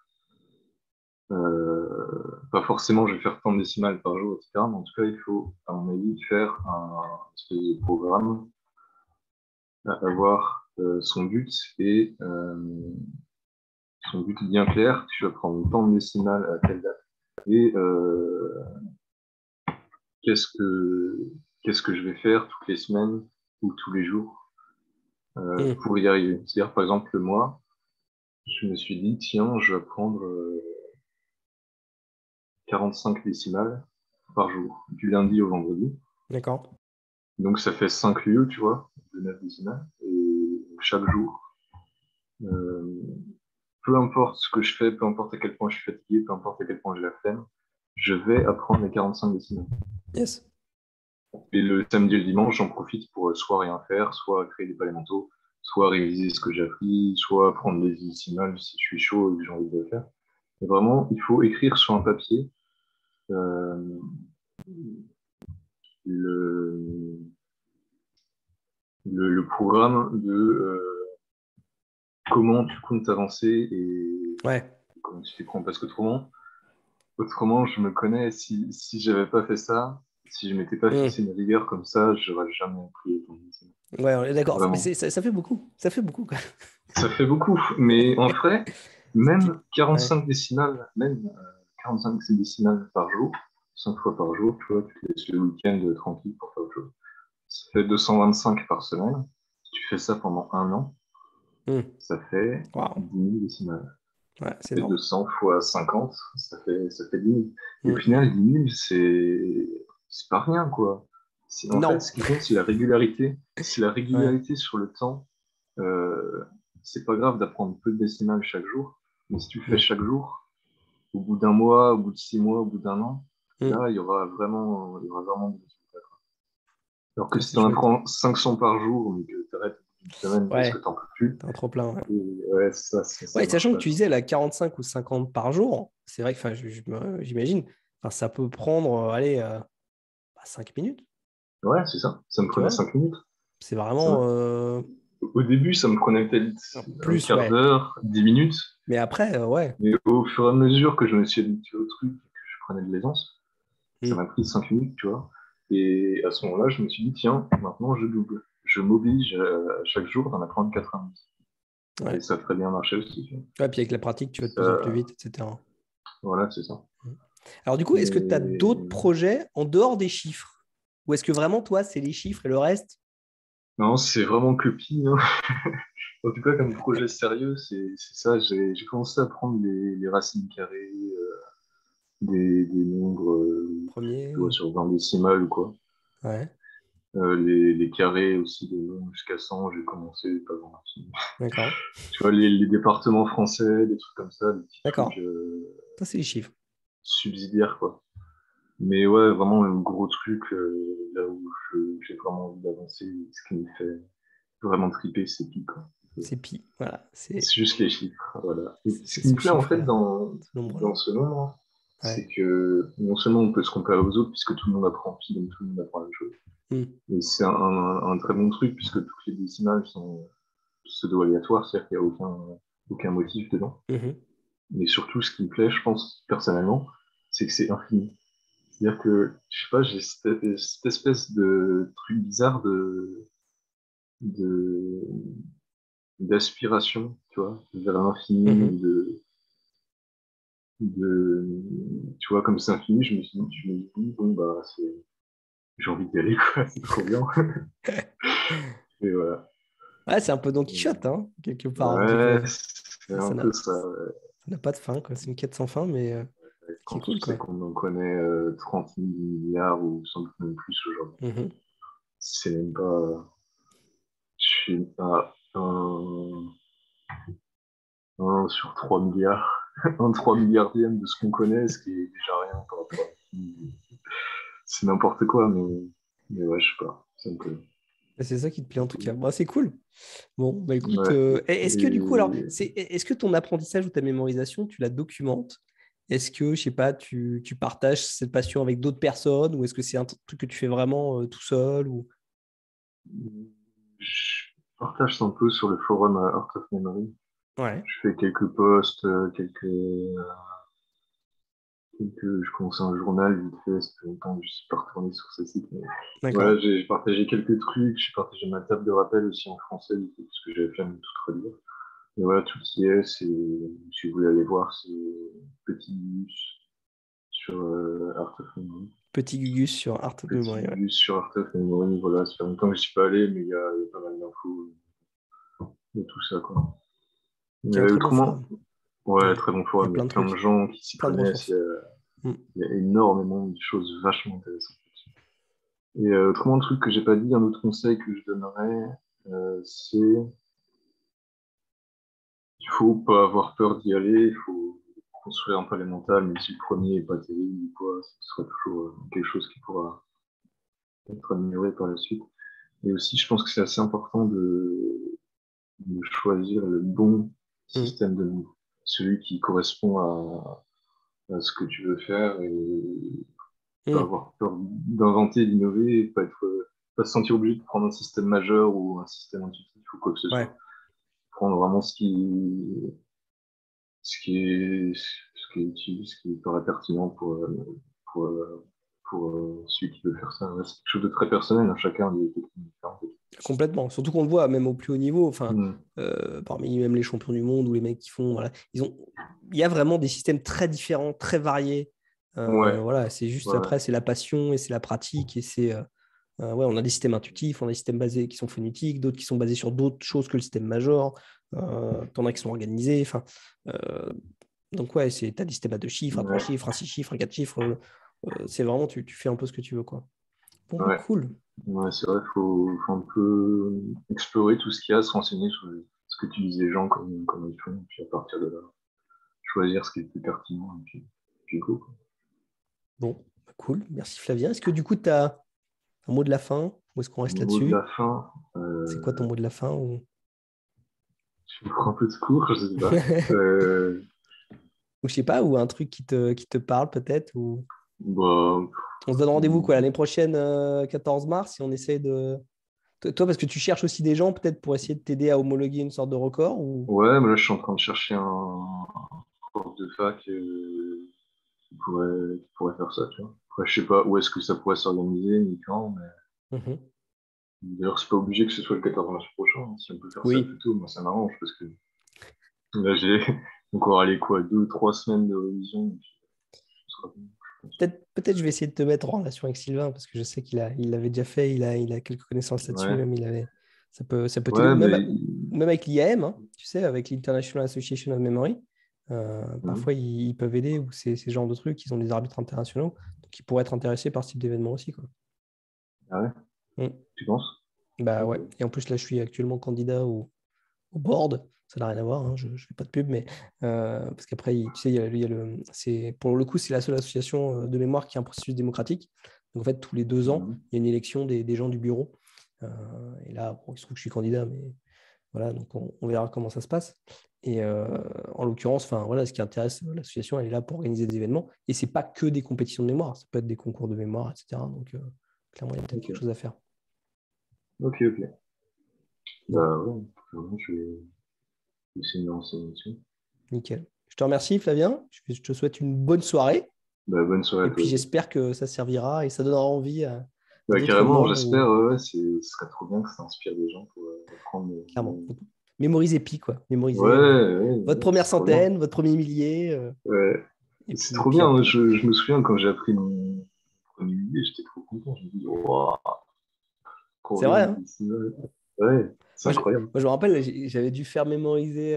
pas forcément je vais faire tant de décimales par jour, etc. Mais en tout cas, il faut, à mon avis, faire un espèce de programme, avoir son but et son but bien clair. Tu vas prendre tant de décimales à telle date. Et qu'est-ce que qu'est-ce que je vais faire toutes les semaines ou tous les jours Hmm. pour y arriver. C'est-à-dire, par exemple, moi, je me suis dit, tiens, je vais prendre 45 décimales par jour, du lundi au vendredi. D'accord. Donc ça fait 5 lieux, tu vois, de 9 décimales. Et chaque jour, euh, peu importe ce que je fais, peu importe à quel point je suis fatigué, peu importe à quel point j'ai la flemme, je vais apprendre les 45 décimales. Yes. Et le samedi et le dimanche, j'en profite pour soit rien faire, soit créer des palais mentaux, soit réviser ce que j'ai appris, soit prendre des décimales si je suis chaud et que j'ai envie de le faire. Et vraiment, il faut écrire sur un papier euh, le, le programme de comment tu comptes avancer et Ouais. comment tu t'y prends. Parce qu'autrement, je me connais, si j'avais pas fait ça, si je m'étais pas Hmm. fixé une rigueur comme ça, j'aurais jamais pris autant de décimales. Ouais, on est d'accord. Mais Vraiment. ça fait beaucoup. Ça fait beaucoup, quoi. Ça fait beaucoup, mais en vrai, Puis- même ouais. 45 décimales, même 45 décimales par jour, 5 fois par jour, tu vois, tu te laisses le week-end tranquille pour faire autre chose. Ça fait 225 par semaine. Si tu fais ça pendant un an, Hmm. ça fait Waouh. 10 000 décimales. Ouais, c'est Et énorme. 200 fois 50, ça fait 10 000. Et au Hmm. final, 10 000, c'est pas rien, quoi. En fait, Non. ce qui compte, c'est la régularité. C'est la Ouais. régularité sur le temps. Euh, c'est pas grave d'apprendre peu de décimales chaque jour, mais si tu le fais Hmm. chaque jour, au bout d'un mois, au bout de 6 mois, au bout d'un an, Hmm. là, il y aura vraiment des résultats. Alors que Ah, si c'est tu en chouette. apprends 500 par jour, mais que tu arrêtes une semaine parce que Ouais. tu n'en peux plus, T'es un trop plein. Ouais. ouais, ça Ouais, marche sachant que pas, tu quoi. disais la 45 ou 50 par jour, c'est vrai que enfin, j'imagine, enfin, ça peut prendre, allez, 5 minutes, Ouais, c'est ça. Ça me tu prenait vois. 5 minutes. C'est Ça vraiment me- Au début, ça me prenait peut-être un plus, quart ouais. d'heure, 10 minutes. Mais après, ouais. Mais au fur et à mesure que je me suis habitué au truc, que je prenais de l'aisance, ça Hmm. m'a pris 5 minutes, tu vois. Et à ce moment-là, je me suis dit, tiens, maintenant je double. Je m'oblige chaque jour d'en apprendre 90. Et Ouais. ça a très bien marché aussi, tu vois. Ouais, puis avec la pratique, tu vas de plus en plus Ça, vite, etc. voilà, c'est ça. Hmm. Alors du coup, est-ce que tu as d'autres Mais projets en dehors des chiffres? Ou est-ce que vraiment, toi, c'est les chiffres et le reste? non, c'est vraiment que pire, hein. En tout cas, comme projet sérieux, c'est ça. J'ai commencé à prendre les racines carrées, des nombres, Premier tu vois, ou... sur 20 décimales ou quoi. Ouais, Les carrés aussi, des nombres jusqu'à 100, j'ai commencé, pas vraiment fini. d'accord. Tu vois, les départements français, des trucs comme ça, des petits trucs D'accord. Ça, c'est les chiffres. subsidiaires, quoi. Mais ouais, vraiment, le gros truc, là où j'ai vraiment envie d'avancer, ce qui me fait vraiment triper, c'est Pi, quoi. C'est pi. Voilà. C'est juste les chiffres, voilà. Et C'est ce qui me ce plaît, en fait, chiffre-là, dans, ce nombre-là. dans ce nombre, c'est Ouais. que non seulement on peut se comparer aux autres, puisque tout le monde apprend Pi, donc tout le monde apprend la même chose, Hmm. mais c'est un très bon truc, puisque toutes les décimales sont pseudo-aléatoires, c'est-à-dire qu'il n'y a aucun motif dedans. Mhm. Mais surtout, ce qui me plaît, je pense, personnellement, c'est que c'est infini. C'est-à-dire que, je sais pas, j'ai cette espèce de truc bizarre de, d'aspiration, tu vois, vers l'infini, Mhm. tu vois, comme c'est infini, je me dis, bon, bah, j'ai envie d'y aller, quoi, c'est trop bien. Et voilà. Ouais, c'est un peu Don Quichotte, hein, quelque part, un petit Ouais, peu. c'est Ça un n'a peu ça, ouais. ça n'a pas de fin, quoi. C'est une quête sans fin, mais qui Quand est tu cool, sais quoi. qu'on en connaît 30 milliards ou sans doute même plus aujourd'hui. Mhm. C'est même pas. Je suis à 1 sur 3 milliards. Un 3 milliardième de ce qu'on connaît, ce qui est déjà rien par rapport à. C'est n'importe quoi, mais ouais, je sais pas. Ça me plaît. Et c'est ça qui te plaît, C'est en tout cas. cool. Bon, c'est cool. Bon, bah écoute, Ouais. est-ce que du coup, alors, Et est-ce que ton apprentissage ou ta mémorisation, tu la documentes? Est-ce que, je sais pas, tu partages cette passion avec d'autres personnes ou est-ce que c'est un truc que tu fais vraiment tout seul ou... je partage ça un peu sur le forum Art of Memory. Ouais, Je fais quelques posts, je commence un journal vite fait, ça fait longtemps que je suis pas retourné sur ce site. Mais d'accord. voilà, j'ai partagé quelques trucs, j'ai partagé ma table de rappel aussi en français, du coup, parce que j'avais fait tout relire. Et voilà, tout y est, si vous voulez aller voir, c'est Petit Gus sur Art of Memory. Petit Gugus sur Art of Petit Memory, ouais. Gus sur Art of Memory, voilà, ça fait longtemps que je suis pas allé, mais il y a pas mal d'infos de tout ça, quoi. Qui est un Mais très bon autrement, forum. ouais, Ouais. très bon Il y a forum, il y plein a de plein de trucs, gens qui s'y plein de connaissent, ressources. Mm. il y a énormément de choses vachement intéressantes. Et autrement, le truc que j'ai pas dit, un autre conseil que je donnerais, c'est il faut pas avoir peur d'y aller, il faut construire un peu les mentales, même si le premier est pas terrible ou quoi, ce sera toujours quelque chose qui pourra être amélioré par la suite. Et aussi, je pense que c'est assez important de choisir le bon Mm. système de mots, celui qui correspond à ce que tu veux faire et pas Mm. avoir peur d'inventer, d'innover, et pas se sentir obligé de prendre un système majeur ou un système intuitif ou quoi que ce Ouais, soit. Prendre vraiment ce qui est utile, ce qui paraît pertinent pour, celui qui veut faire ça. Ouais, c'est quelque chose de très personnel, hein, chacun a des techniques différentes. complètement. Surtout qu'on le voit même au plus haut niveau. Enfin, Mm. parmi même les champions du monde ou les mecs qui font, voilà, il y a vraiment des systèmes très différents, très variés. Ouais, Voilà, c'est juste ouais, après, c'est la passion et c'est la pratique et c'est ouais, on a des systèmes intuitifs, on a des systèmes basés qui sont phonétiques, d'autres qui sont basés sur d'autres choses que le système major. T'en as qui sont organisés. Enfin, euh, donc ouais, tu as des systèmes à 2 chiffres, à 3 ouais, chiffres, à 6 chiffres, à 4 chiffres. C'est vraiment, tu fais un peu ce que tu veux, quoi. Bon, bah, ouais. cool. Ouais, c'est vrai, faut un peu explorer tout ce qu'il y a, se renseigner sur ce que utilisent les gens comme ils font, et puis à partir de là, choisir ce qui est le plus pertinent, et puis go, quoi. Bon, bah, cool. Merci Flavien. Est-ce que du coup, tu as un mot de la fin ou est-ce qu'on Au reste mot de la là-dessus? fin, C'est quoi ton mot de la fin ou... je me prends un peu de cours, je sais pas. ou je sais pas, ou un truc qui te parle peut-être ou... Bah, On se donne rendez-vous quoi, l'année prochaine, 14 mars, si on essaie de... Toi, parce que tu cherches aussi des gens peut-être pour essayer de t'aider à homologuer une sorte de record ou... ouais, mais là, je suis en train de chercher un prof de fac qui pourrait faire ça, tu vois. Après, je sais pas où est-ce que ça pourrait s'organiser, ni quand, mais Mhm. d'ailleurs, c'est pas obligé que ce soit le 14 mars prochain, hein. Si on peut faire ça plus Oui, tôt, moi, ça m'arrange, parce que là, j'ai encore, allez, quoi, 2 ou 3 semaines de révision, et puis ce sera bon, je pense. peut-être je vais essayer de te mettre en relation avec Sylvain parce que je sais il l'avait déjà fait, il a quelques connaissances là-dessus, Ouais, même ça peut t'aider, ouais, ou même, mais... ou même avec l'IAM, hein, tu sais, avec l'International Association of Memory. Mhm. Parfois, ils peuvent aider, ou ces genres de trucs, ils ont des arbitres internationaux, donc ils pourraient être intéressés par ce type d'événement aussi, quoi. Ah ouais, Mm. tu penses? Bah Ok. ouais. Et en plus, là, je suis actuellement candidat au board. Ça n'a rien à voir, hein, je ne fais pas de pub, mais parce qu'après, tu sais, pour le coup, c'est la seule association de mémoire qui a un processus démocratique. Donc en fait, tous les 2 ans, Mhm. il y a une élection des gens du bureau. Et là, bon, il se trouve que je suis candidat, mais voilà, donc on verra comment ça se passe. Et en l'occurrence, enfin voilà, ce qui intéresse l'association, elle est là pour organiser des événements. Et c'est pas que des compétitions de mémoire, ça peut être des concours de mémoire, etc. Donc clairement, il y a peut-être quelque Ok, chose à faire. ok, ok. Bon, Bah ouais, vraiment, je vais essayer de me renseigner dessus. nickel. Je te remercie, Flavien. Je te souhaite une bonne soirée. Bah, bonne soirée Et à toi puis aussi. j'espère que ça servira et ça donnera envie à Bah, d'autres carrément, membres j'espère, ou ouais, ce serait trop bien que ça inspire des gens pour apprendre. clairement. Donc, mémorisez Pi, quoi. Ouais, Mémorisez ouais, votre ouais, première c'est trop bien. centaine, votre premier millier. Ouais, Et c'est puis, trop puis bien, hop. hein. Je me souviens quand j'ai appris mon premier billet, j'étais trop content. Je me dis, waouh, trop C'est vrai, bien. hein. Ouais, c'est Moi, je, incroyable. moi, je me rappelle, j'avais dû faire mémoriser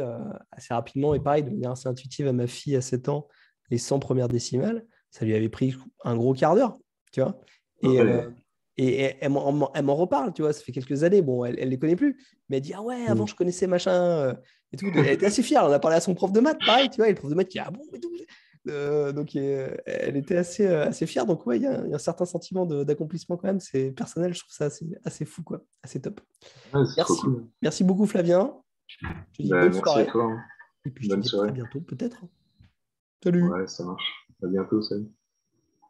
assez rapidement et pareil, de manière assez intuitive à ma fille à 7 ans, les 100 premières décimales. Ça lui avait pris un gros quart d'heure, tu vois. Et, Ouais. elle m'en reparle, tu vois, ça fait quelques années. Bon, elle ne les connaît plus, mais elle dit, ah ouais, avant Mm. je connaissais machin et tout. Elle était assez fière. On a parlé à son prof de maths, pareil, tu vois, et le prof de maths qui, ah bon, et tout. Donc, elle était assez fière. Donc, ouais, il y a un certain sentiment d'accomplissement quand même. C'est personnel, je trouve ça assez fou, quoi. Assez top. Ouais, c'est trop Merci. cool. Merci beaucoup, Flavien. Je te dis Bah, bonne merci à soirée. toi, hein. Et puis je te Bonne dis à très soirée. bientôt, peut-être. Salut. Ouais, ça marche. À bientôt, salut.